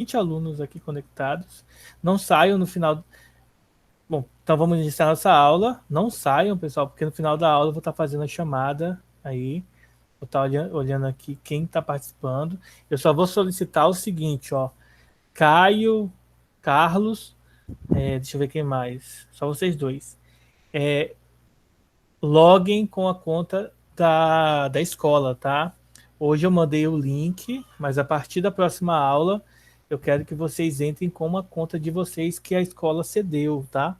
20 alunos aqui conectados. Não saiam no final. Bom, então vamos iniciar nossa aula. Não saiam, pessoal, porque no final da aula eu vou estar fazendo a chamada aí. Vou estar olhando aqui quem está participando. Eu só vou solicitar o seguinte, ó. Caio, Carlos, deixa eu ver quem mais. Só vocês dois. Loguem com a conta da escola, tá? Hoje eu mandei o link, mas a partir da próxima aula eu quero que vocês entrem com uma conta de vocês que a escola cedeu, tá?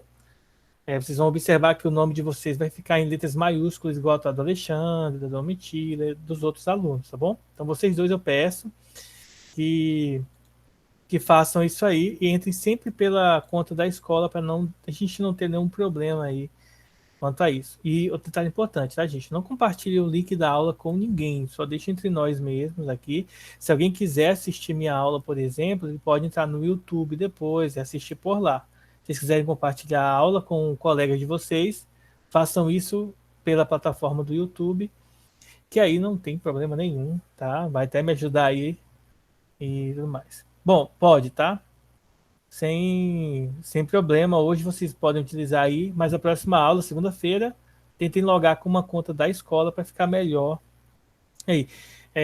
Vocês vão observar que o nome de vocês vai ficar em letras maiúsculas, igual a do Alexandre, da Domitila, dos outros alunos, tá bom? Então vocês dois eu peço que, que façam isso aí e entrem sempre pela conta da escola para a gente não ter nenhum problema aí quanto a isso. E outro detalhe importante, tá, gente? Não compartilhe o link da aula com ninguém, só deixa entre nós mesmos aqui. Se alguém quiser assistir minha aula, por exemplo, ele pode entrar no YouTube depois e assistir por lá. Se vocês quiserem compartilhar a aula com um colega de vocês, façam isso pela plataforma do YouTube, que aí não tem problema nenhum, tá? Vai até me ajudar aí e tudo mais. Bom, pode, tá? Sem problema. Hoje vocês podem utilizar aí, mas a próxima aula, segunda-feira, tentem logar com uma conta da escola para ficar melhor. Aí,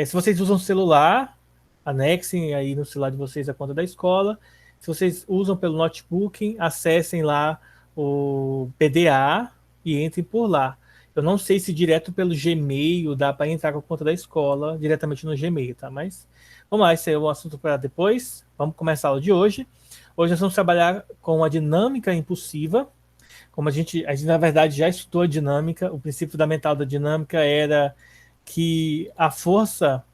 se vocês usam celular, anexem aí no celular de vocês a conta da escola. Se vocês usam pelo notebook, acessem lá o PDA e entrem por lá. Eu não sei se direto pelo Gmail dá para entrar com a conta da escola diretamente no Gmail, tá? Mas vamos lá, esse é um assunto para depois. Vamos começar a aula de hoje. Hoje nós vamos trabalhar com a dinâmica impulsiva. Como a gente na verdade já estudou a dinâmica, o princípio fundamental da dinâmica era que a força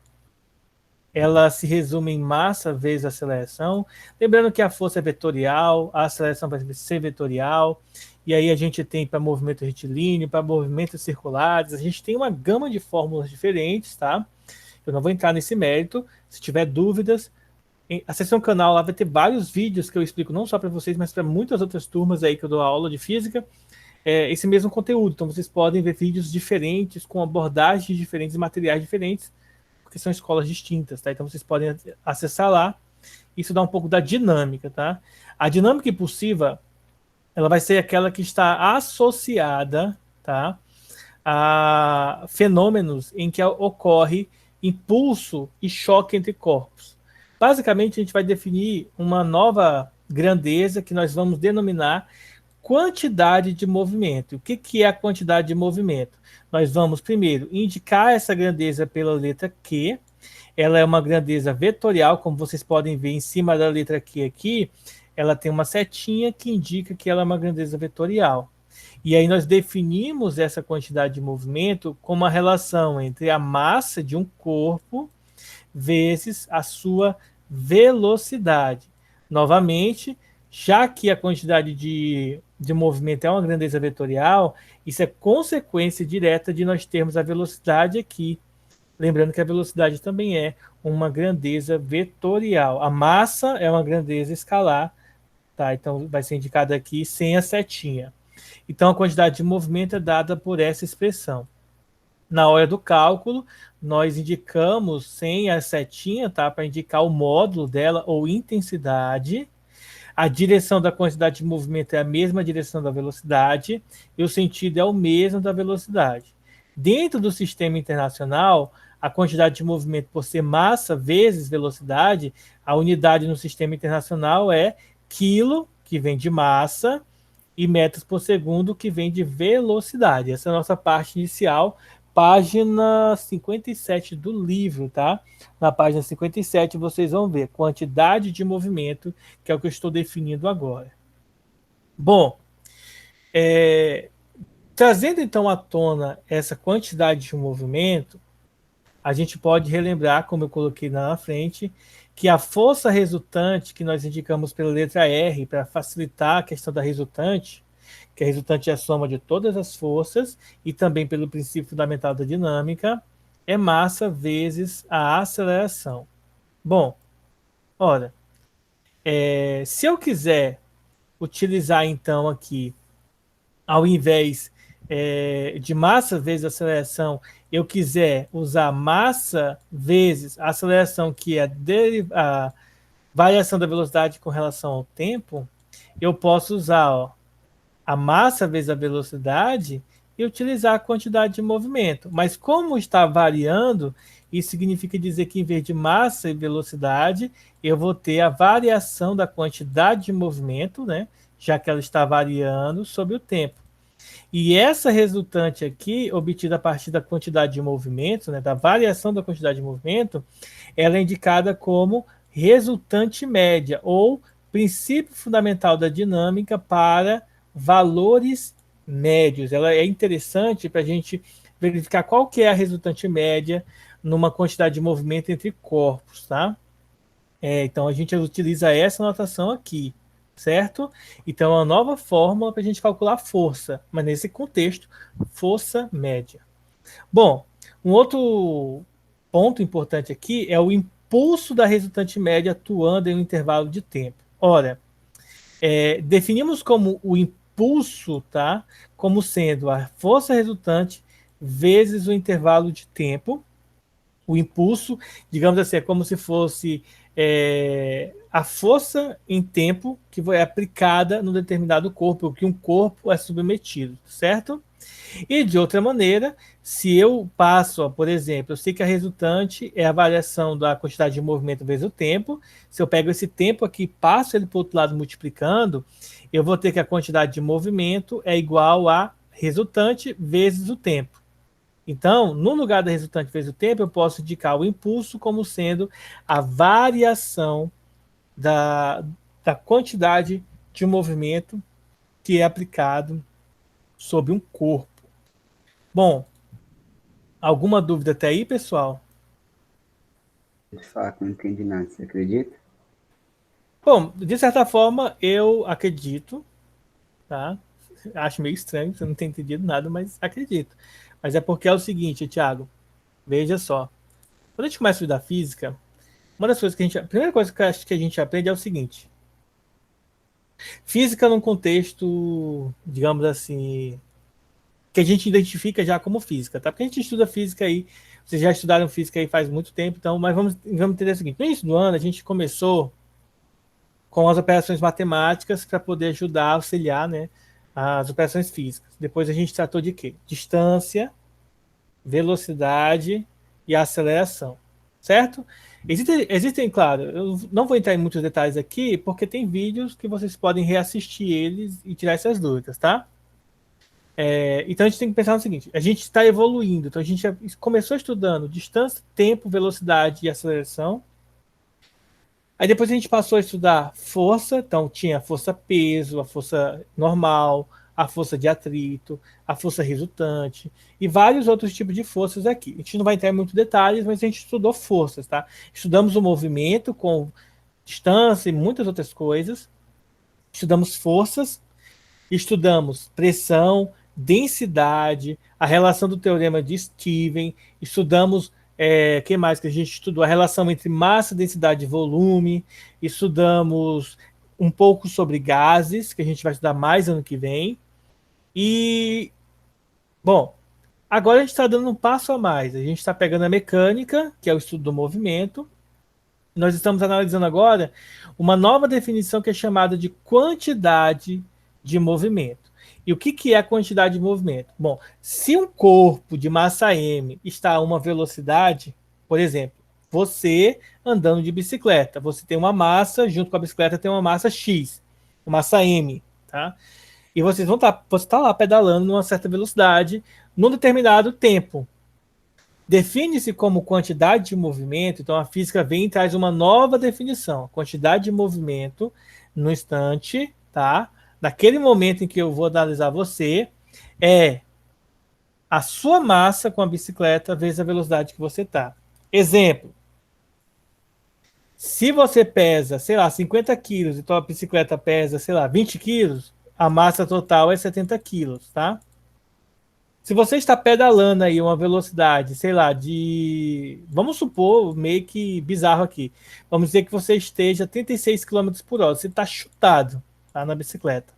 ela se resume em massa vezes aceleração. Lembrando que a força é vetorial, a aceleração vai ser vetorial, e aí a gente tem para movimento retilíneo, para movimentos circulares, a gente tem uma gama de fórmulas diferentes, tá? Eu não vou entrar nesse mérito. Se tiver dúvidas, acessem o canal, lá vai ter vários vídeos que eu explico não só para vocês, mas para muitas outras turmas aí que eu dou aula de física, esse mesmo conteúdo. Então vocês podem ver vídeos diferentes, com abordagens diferentes, materiais diferentes, porque são escolas distintas, tá? Então vocês podem acessar lá. Isso dá um pouco da dinâmica, tá? A dinâmica impulsiva, ela vai ser aquela que está associada, tá, a fenômenos em que ocorre impulso e choque entre corpos. Basicamente, a gente vai definir uma nova grandeza que nós vamos denominar quantidade de movimento. O que é a quantidade de movimento? Nós vamos primeiro indicar essa grandeza pela letra Q. Ela é uma grandeza vetorial, como vocês podem ver em cima da letra Q aqui, ela tem uma setinha que indica que ela é uma grandeza vetorial. E aí nós definimos essa quantidade de movimento como uma relação entre a massa de um corpo vezes a sua velocidade. Novamente, já que a quantidade de movimento é uma grandeza vetorial, isso é consequência direta de nós termos a velocidade aqui. Lembrando que a velocidade também é uma grandeza vetorial. A massa é uma grandeza escalar, tá? Então vai ser indicada aqui sem a setinha. Então a quantidade de movimento é dada por essa expressão. Na hora do cálculo, nós indicamos sem a setinha, tá? Para indicar o módulo dela ou intensidade. A direção da quantidade de movimento é a mesma direção da velocidade e o sentido é o mesmo da velocidade. Dentro do sistema internacional, a quantidade de movimento por ser massa vezes velocidade, a unidade no sistema internacional é quilo, que vem de massa, e metros por segundo, que vem de velocidade. Essa é a nossa parte inicial, página 57 do livro, tá? Na página 57 vocês vão ver quantidade de movimento, que é o que eu estou definindo agora. Bom, trazendo então à tona essa quantidade de movimento, a gente pode relembrar, como eu coloquei na frente, que a força resultante, que nós indicamos pela letra R, para facilitar a questão da resultante, que a resultante é a soma de todas as forças, e também pelo princípio fundamental da dinâmica, é massa vezes a aceleração. Bom, ora, se eu quiser utilizar então aqui, ao invés de massa vezes aceleração, eu quiser usar massa vezes a aceleração, que é variação da velocidade com relação ao tempo, eu posso usar, ó, a massa vezes a velocidade e utilizar a quantidade de movimento. Mas como está variando, isso significa dizer que em vez de massa e velocidade, eu vou ter a variação da quantidade de movimento, né? Já que ela está variando sobre o tempo. E essa resultante aqui, obtida a partir da quantidade de movimento, né, da variação da quantidade de movimento, ela é indicada como resultante média ou princípio fundamental da dinâmica para valores médios. Ela é interessante para a gente verificar qual que é a resultante média numa quantidade de movimento entre corpos, tá? Então a gente utiliza essa notação aqui, certo? Então é uma nova fórmula para a gente calcular força, mas nesse contexto, força média. Bom, um outro ponto importante aqui é o impulso da resultante média atuando em um intervalo de tempo. Ora, definimos como o impulso, tá? Como sendo a força resultante vezes o intervalo de tempo. O impulso, digamos assim, é como se fosse a força em tempo que é aplicada num determinado corpo, que um corpo é submetido, certo? E de outra maneira, se eu passo, ó, por exemplo, eu sei que a resultante é a variação da quantidade de movimento vezes o tempo. Se eu pego esse tempo aqui e passo ele para o outro lado multiplicando, eu vou ter que a quantidade de movimento é igual a resultante vezes o tempo. Então, no lugar da resultante vezes o tempo, eu posso indicar o impulso como sendo a variação da, da quantidade de movimento que é aplicado sobre um corpo. Bom, alguma dúvida até aí, pessoal? De fato, não entendi nada, você acredita? Bom, de certa forma, eu acredito, tá? Acho meio estranho, você não tem entendido nada, mas acredito. Mas é porque é o seguinte, Thiago, veja só. Quando a gente começa a estudar física, uma das coisas que a primeira coisa que eu acho que a gente aprende é o seguinte: física num contexto, digamos assim, que a gente identifica já como física, tá? Porque a gente estuda física aí, vocês já estudaram física aí faz muito tempo, então, mas vamos entender o seguinte: no início do ano, a gente começou com as operações matemáticas para poder ajudar, auxiliar, né, as operações físicas. Depois a gente tratou de quê? Distância, velocidade e aceleração, certo? Claro, eu não vou entrar em muitos detalhes aqui, porque tem vídeos que vocês podem reassistir eles e tirar essas dúvidas, tá? Então a gente tem que pensar no seguinte: a gente está evoluindo, então a gente começou estudando distância, tempo, velocidade e aceleração. Aí depois a gente passou a estudar força, então tinha a força peso, a força normal, a força de atrito, a força resultante e vários outros tipos de forças aqui. A gente não vai entrar em muitos detalhes, mas a gente estudou forças, tá? Estudamos o movimento com distância e muitas outras coisas. Estudamos forças, estudamos pressão, densidade, a relação do teorema de Steven, estudamos, que mais que a gente estudou? A relação entre massa, densidade e volume, estudamos um pouco sobre gases, que a gente vai estudar mais ano que vem. E, bom, agora a gente está dando um passo a mais. A gente está pegando a mecânica, que é o estudo do movimento. Nós estamos analisando agora uma nova definição que é chamada de quantidade de movimento. E o que é a quantidade de movimento? Bom, se um corpo de massa m está a uma velocidade, por exemplo, você andando de bicicleta, você tem uma massa, junto com a bicicleta tem uma massa x, uma massa m, tá? E você está lá pedalando numa certa velocidade, num determinado tempo. Define-se como quantidade de movimento, então a física vem e traz uma nova definição. Quantidade de movimento no instante, tá? Naquele momento em que eu vou analisar você, é a sua massa com a bicicleta vezes a velocidade que você tá. Exemplo: se você pesa, sei lá, 50 quilos e tua bicicleta pesa, sei lá, 20 quilos, a massa total é 70 quilos, tá? Se você está pedalando aí uma velocidade, sei lá, de. Vamos supor, meio que bizarro aqui. Vamos dizer que você esteja a 36 km por hora. Você está chutado, tá, na bicicleta.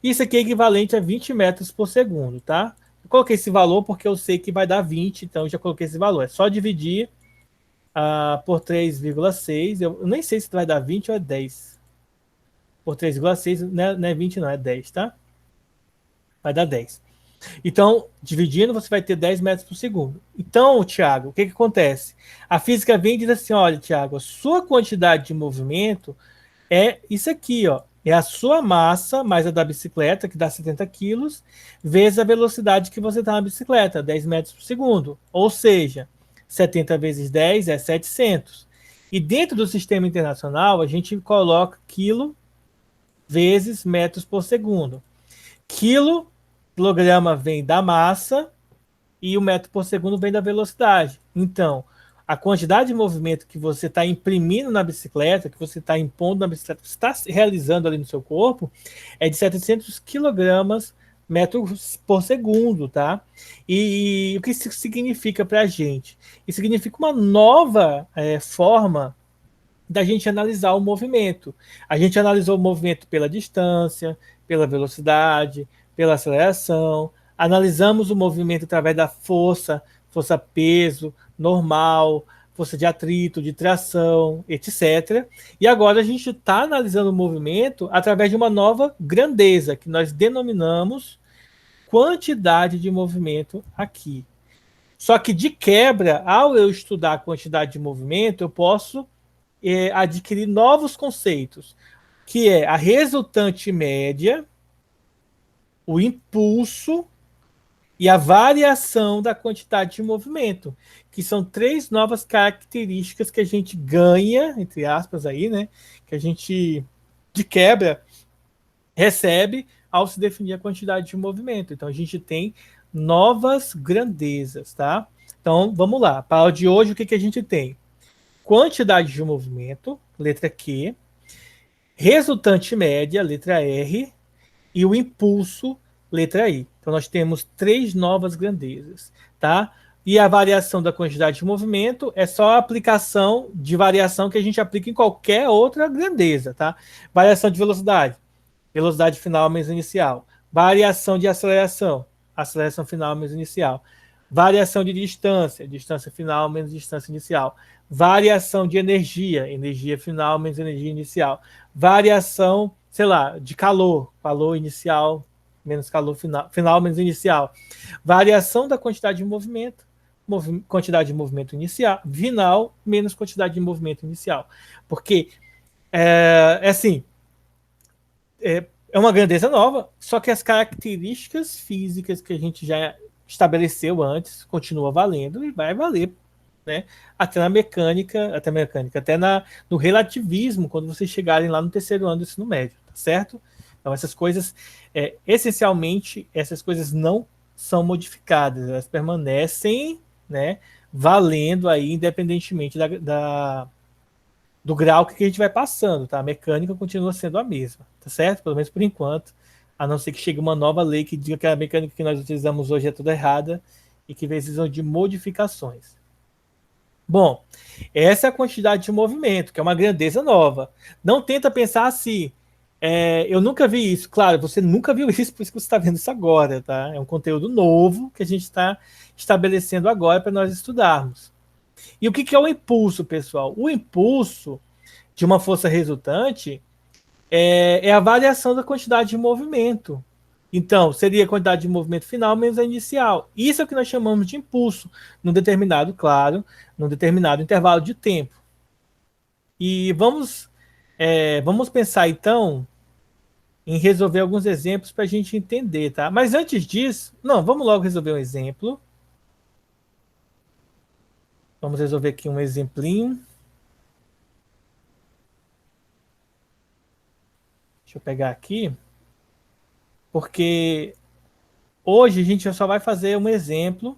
Isso aqui é equivalente a 20 metros por segundo, tá? Eu coloquei esse valor porque eu sei que vai dar 20, então eu já coloquei esse valor. É só dividir por 3,6. Eu nem sei se vai dar 20 ou é 10. Por 3,6 não é 20 não, é 10, tá? Vai dar 10. Então, dividindo, você vai ter 10 metros por segundo. Então, Thiago, o que acontece? A física vem e diz assim, olha, Thiago, a sua quantidade de movimento é isso aqui, ó. É a sua massa mais a da bicicleta, que dá 70 quilos, vezes a velocidade que você está na bicicleta, 10 metros por segundo. Ou seja, 70 vezes 10 é 700. E dentro do sistema internacional, a gente coloca quilo vezes metros por segundo. Quilograma vem da massa e o metro por segundo vem da velocidade. Então, a quantidade de movimento que você está imprimindo na bicicleta, que você está impondo na bicicleta, que você está realizando ali no seu corpo, é de 700 quilogramas metros por segundo, tá? E o que isso significa para a gente? Isso significa uma nova forma da gente analisar o movimento. A gente analisou o movimento pela distância, pela velocidade, pela aceleração, analisamos o movimento através da força, força-peso, normal, força de atrito, de tração, etc. E agora a gente está analisando o movimento através de uma nova grandeza, que nós denominamos quantidade de movimento aqui. Só que de quebra, ao eu estudar a quantidade de movimento, eu posso adquirir novos conceitos, que é a resultante média, o impulso e a variação da quantidade de movimento, que são três novas características que a gente ganha, entre aspas aí, né, que a gente de quebra recebe ao se definir a quantidade de movimento. Então a gente tem novas grandezas, tá? Então vamos lá. Para o de hoje, o que a gente tem? Quantidade de movimento, letra Q, resultante média, letra R, e o impulso, letra I. Então nós temos três novas grandezas, tá? E a variação da quantidade de movimento é só a aplicação de variação que a gente aplica em qualquer outra grandeza, tá? Variação de velocidade, velocidade final menos inicial. Variação de aceleração, aceleração final menos inicial. Variação de distância, distância final menos distância inicial. Variação de energia, energia final menos energia inicial. Variação, sei lá, de calor, calor inicial menos calor final, final menos inicial. Variação da quantidade de movimento, quantidade de movimento inicial, final menos quantidade de movimento inicial. Porque é assim, é uma grandeza nova, só que as características físicas que a gente já estabeleceu antes continua valendo e vai valer, né? Até no relativismo, quando vocês chegarem lá no terceiro ano do ensino médio, tá certo? Então essas coisas, essencialmente, essas coisas não são modificadas, elas permanecem, né, valendo aí, independentemente do grau que a gente vai passando, tá? A mecânica continua sendo a mesma, tá certo? Pelo menos por enquanto, a não ser que chegue uma nova lei que diga que a mecânica que nós utilizamos hoje é toda errada e que precisam de modificações. Bom, essa é a quantidade de movimento, que é uma grandeza nova. Não tenta pensar assim, eu nunca vi isso. Claro, você nunca viu isso, por isso que você está vendo isso agora, tá? É um conteúdo novo que a gente está estabelecendo agora para nós estudarmos. E o que é o impulso, pessoal? O impulso de uma força resultante é a variação da quantidade de movimento. Então, seria a quantidade de movimento final menos a inicial. Isso é o que nós chamamos de impulso, num determinado, claro, num determinado intervalo de tempo. E vamos pensar, então, em resolver alguns exemplos para a gente entender, tá? Mas antes disso, não, vamos logo resolver um exemplo. Vamos resolver aqui um exemplinho. Deixa eu pegar aqui. Porque hoje a gente só vai fazer um exemplo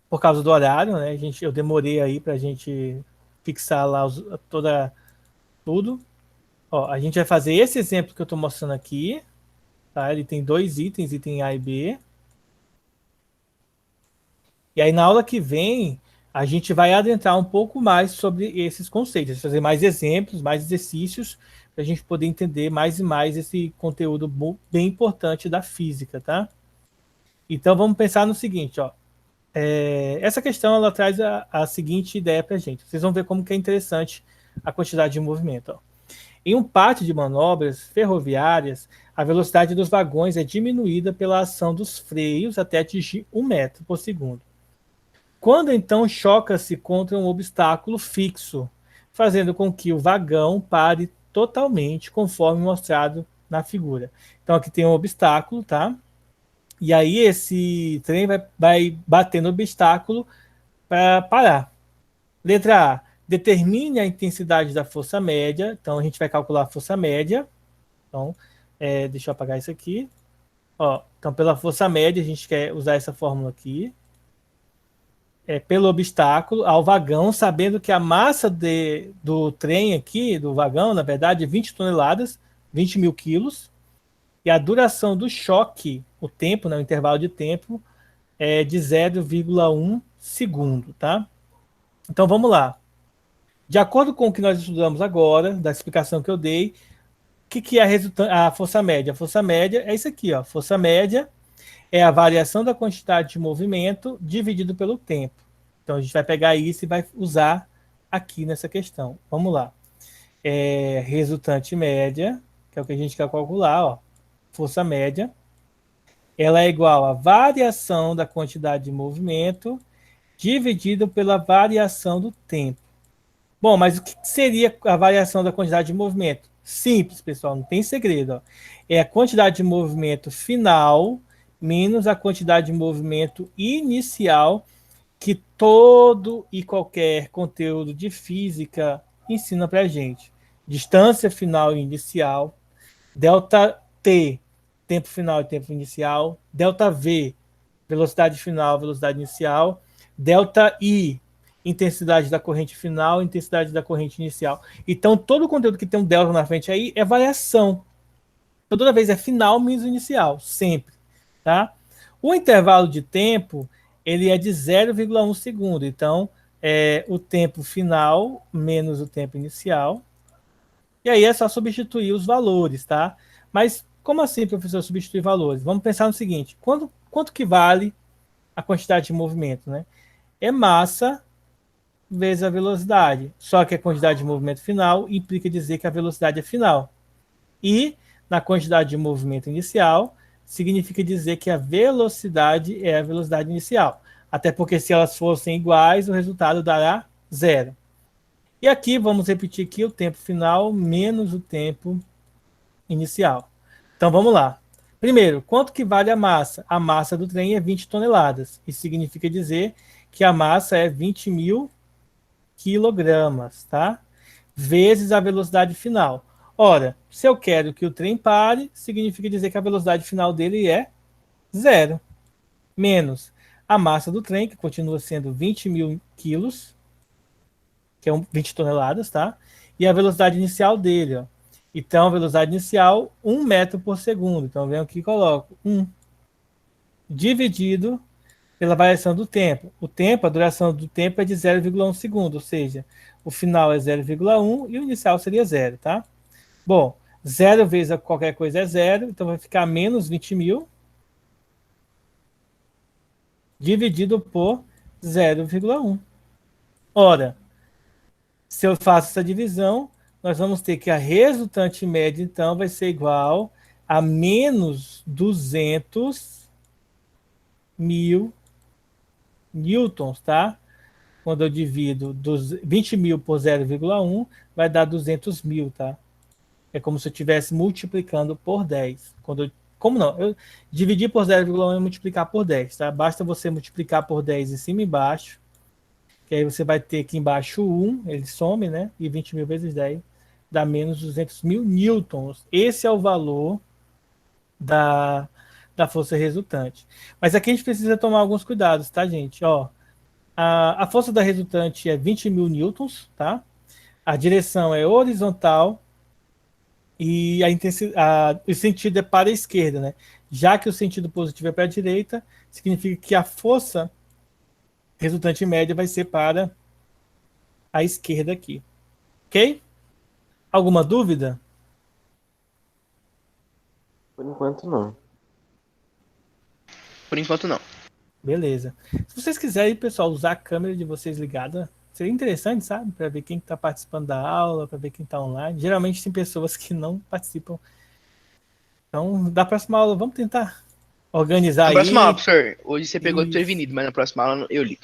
por causa do horário, né? Eu demorei aí para a gente fixar lá tudo. Ó, a gente vai fazer esse exemplo que eu estou mostrando aqui, tá? Ele tem dois itens, item A e B. E aí na aula que vem a gente vai adentrar um pouco mais sobre esses conceitos, fazer mais exemplos, mais exercícios para a gente poder entender mais e mais esse conteúdo bem importante da física, tá? Então vamos pensar no seguinte, ó. essa questão ela traz a seguinte ideia para a gente. Vocês vão ver como que é interessante a quantidade de movimento. Ó. Em um pátio de manobras ferroviárias, a velocidade dos vagões é diminuída pela ação dos freios até atingir 1 metro por segundo. Quando então choca-se contra um obstáculo fixo, fazendo com que o vagão pare totalmente, conforme mostrado na figura. Então aqui tem um obstáculo, tá? E aí esse trem vai bater no obstáculo para parar. Letra A. Determine a intensidade da força média. Então a gente vai calcular a força média. Então, deixa eu apagar isso aqui. Ó, então, pela força média, a gente quer usar essa fórmula aqui. Pelo obstáculo ao vagão, sabendo que a massa do trem aqui, do vagão, na verdade, é 20 toneladas, 20 mil quilos. E a duração do choque, o tempo, né, o intervalo de tempo, é de 0,1 segundo, tá? Então vamos lá. De acordo com o que nós estudamos agora, da explicação que eu dei, o que é a força média? A força média é isso aqui, ó. Força média é a variação da quantidade de movimento dividido pelo tempo. Então a gente vai pegar isso e vai usar aqui nessa questão. Vamos lá. Resultante média, que é o que a gente quer calcular, ó. Força média. Ela é igual à variação da quantidade de movimento dividido pela variação do tempo. Bom, mas o que seria a variação da quantidade de movimento? Simples, pessoal, não tem segredo. Ó. É a quantidade de movimento final menos a quantidade de movimento inicial que todo e qualquer conteúdo de física ensina para a gente. Distância final e inicial, delta T, tempo final e tempo inicial, delta V, velocidade final, velocidade inicial, delta I, intensidade da corrente final, intensidade da corrente inicial. Então, todo o conteúdo que tem um delta na frente aí é variação. Então, toda vez é final menos inicial, sempre, tá? O intervalo de tempo, ele é de 0,1 segundo. Então, o tempo final menos o tempo inicial. E aí é só substituir os valores, tá? Mas como assim, professor, substituir valores? Vamos pensar no seguinte, quanto que vale a quantidade de movimento, né? É massa vezes a velocidade. Só que a quantidade de movimento final implica dizer que a velocidade é final. E na quantidade de movimento inicial, significa dizer que a velocidade é a velocidade inicial. Até porque se elas fossem iguais, o resultado dará zero. E aqui vamos repetir aqui o tempo final menos o tempo inicial. Então vamos lá. Primeiro, quanto que vale a massa? A massa do trem é 20 toneladas. Isso significa dizer que a massa é 20 mil quilogramas, tá? Vezes a velocidade final. Ora, se eu quero que o trem pare, significa dizer que a velocidade final dele é zero. Menos a massa do trem, que continua sendo 20 mil quilos, que é 20 toneladas, tá? E a velocidade inicial dele, ó. Então, a velocidade inicial, 1 metro por segundo. Então, vem aqui e coloco 1 dividido pela variação do tempo. O tempo, a duração do tempo é de 0,1 segundo, ou seja, o final é 0,1 e o inicial seria 0, tá? Bom, 0 vezes qualquer coisa é 0, então vai ficar menos 20 mil dividido por 0,1. Ora, se eu faço essa divisão, nós vamos ter que a resultante média, então, vai ser igual a menos 200 mil newtons, tá? Quando eu divido 20 mil por 0,1, vai dar 200 mil, tá? É como se eu estivesse multiplicando por 10. Como não? Eu dividir por 0,1 é multiplicar por 10, tá? Basta você multiplicar por 10 em cima e embaixo, que aí você vai ter aqui embaixo 1, ele some, né? E 20 mil vezes 10 dá menos 200 mil newtons. Esse é o valor da, da força resultante. Mas aqui a gente precisa tomar alguns cuidados, tá, gente? Ó, a força da resultante é 20 mil newtons, tá? A direção é horizontal e o sentido é para a esquerda, né? Já que o sentido positivo é para a direita, significa que a força resultante média vai ser para a esquerda aqui. Ok? Alguma dúvida? Por enquanto, não. Por enquanto, não. Beleza. Se vocês quiserem, pessoal, usar a câmera de vocês ligada, seria interessante, sabe? Para ver quem está participando da aula, para ver quem está online. Geralmente tem pessoas que não participam. Então, da próxima aula, vamos tentar organizar Na próxima aula, aí. professor, hoje você pegou Isso. desprevenido, mas na próxima aula eu ligo.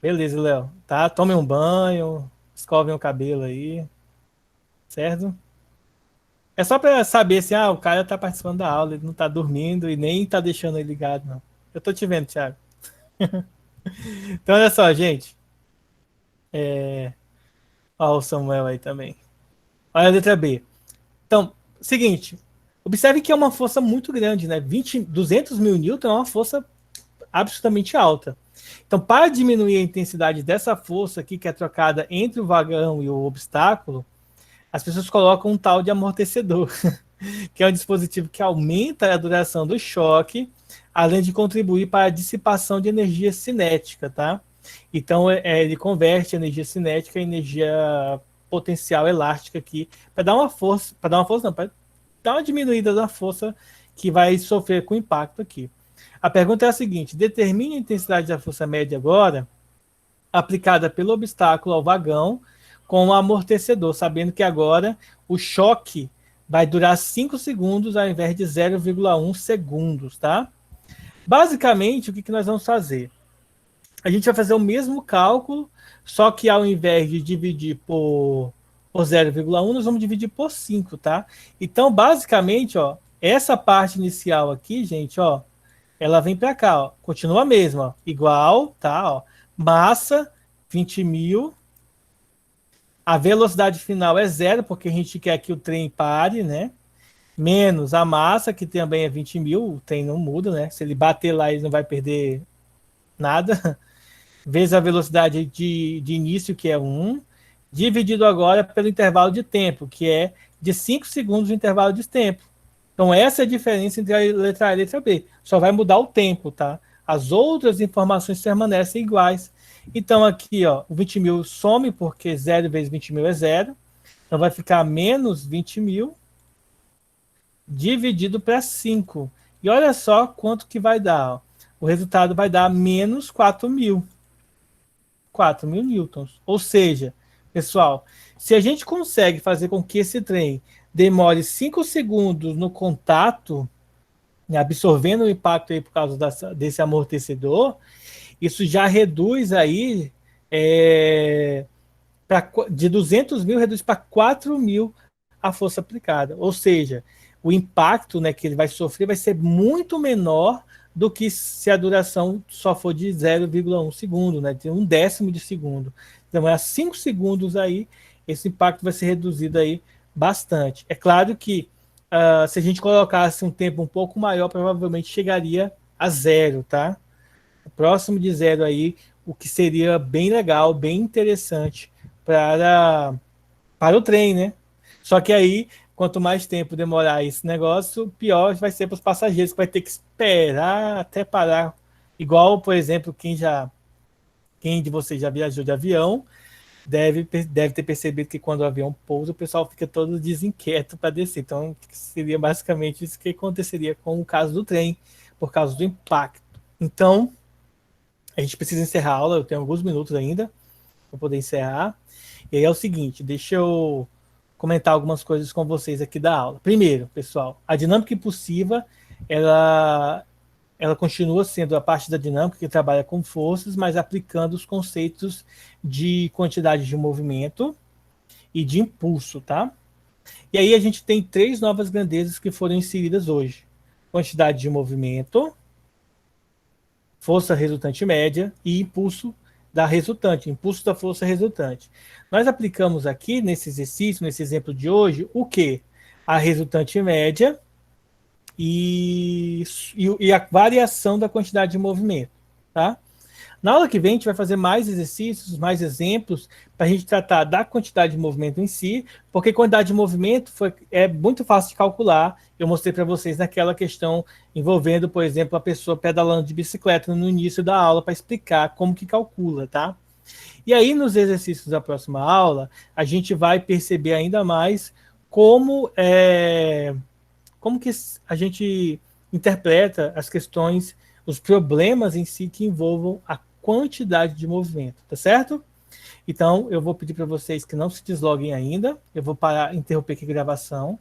Beleza, Léo. Tá? Tomem um banho, escovem o cabelo aí, certo? É só para saber assim, o cara tá participando da aula, ele não tá dormindo e nem tá deixando ele ligado, não. Eu tô te vendo, Thiago. Então, olha só, gente. Ó, o Samuel aí também. Olha a letra B. Então, seguinte. Observe que é uma força muito grande, né? 200 mil newton é uma força absolutamente alta. Então, para diminuir a intensidade dessa força aqui, que é trocada entre o vagão e o obstáculo, as pessoas colocam um tal de amortecedor, que é um dispositivo que aumenta a duração do choque, além de contribuir para a dissipação de energia cinética, tá? Então, ele converte a energia cinética em energia potencial elástica aqui, para dar uma força, não, para dar uma diminuída da força que vai sofrer com o impacto aqui. A pergunta é a seguinte: determine a intensidade da força média agora, aplicada pelo obstáculo ao vagão, com o amortecedor, sabendo que agora o choque vai durar 5 segundos ao invés de 0,1 segundos, tá? Basicamente, o que nós vamos fazer? A gente vai fazer o mesmo cálculo, só que ao invés de dividir por 0,1, nós vamos dividir por 5, tá? Então, basicamente, ó, essa parte inicial aqui, gente, ó, ela vem para cá, ó, continua a mesma, ó, igual, tá? Ó, massa, 20 mil. A velocidade final é zero, porque a gente quer que o trem pare, né? Menos a massa, que também é 20 mil, o trem não muda, né? Se ele bater lá, ele não vai perder nada. Vezes a velocidade de início, que é 1, dividido agora pelo intervalo de tempo, que é de 5 segundos de intervalo de tempo. Então, essa é a diferença entre a letra A e a letra B. Só vai mudar o tempo, tá? As outras informações permanecem iguais. Então, aqui, ó, o 20 mil some, porque 0 vezes 20 mil é 0. Então, vai ficar menos 20 mil dividido para 5. E olha só quanto que vai dar. Ó. O resultado vai dar menos 4 mil. 4 mil newtons. Ou seja, pessoal, se a gente consegue fazer com que esse trem demore 5 segundos no contato, né, absorvendo o impacto aí por causa desse amortecedor, isso já reduz aí de 200 mil, reduz para 4 mil a força aplicada. Ou seja, o impacto, né, que ele vai sofrer vai ser muito menor do que se a duração só for de 0,1 segundo, né, de um décimo de segundo. Então, a 5 segundos aí, esse impacto vai ser reduzido aí bastante. É claro que se a gente colocasse um tempo um pouco maior, provavelmente chegaria a zero, tá? Próximo de zero aí, o que seria bem legal, bem interessante para o trem, né? Só que aí, quanto mais tempo demorar esse negócio, pior vai ser para os passageiros, que vai ter que esperar até parar. Igual, por exemplo, quem de vocês já viajou de avião, deve ter percebido que quando o avião pousa, o pessoal fica todo desinquieto para descer. Então, seria basicamente isso que aconteceria com o caso do trem, por causa do impacto. Então, a gente precisa encerrar a aula, eu tenho alguns minutos ainda para poder encerrar. E aí é o seguinte, deixa eu comentar algumas coisas com vocês aqui da aula. Primeiro, pessoal, a dinâmica impulsiva, ela continua sendo a parte da dinâmica que trabalha com forças, mas aplicando os conceitos de quantidade de movimento e de impulso, tá? E aí a gente tem 3 novas grandezas que foram inseridas hoje. Quantidade de movimento, força resultante média e impulso da resultante, impulso da força resultante. Nós aplicamos aqui nesse exercício, nesse exemplo de hoje, o que? A resultante média e a variação da quantidade de movimento, tá? Na aula que vem, a gente vai fazer mais exercícios, mais exemplos, para a gente tratar da quantidade de movimento em si, porque quantidade de movimento é muito fácil de calcular. Eu mostrei para vocês naquela questão envolvendo, por exemplo, a pessoa pedalando de bicicleta no início da aula, para explicar como que calcula, tá? E aí, nos exercícios da próxima aula, a gente vai perceber ainda mais como que a gente interpreta as questões, os problemas em si que envolvam a quantidade de movimento, tá certo? Então, eu vou pedir para vocês que não se desloguem ainda. Eu vou parar, interromper aqui a gravação.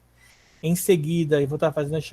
Em seguida, eu vou estar fazendo a chamada.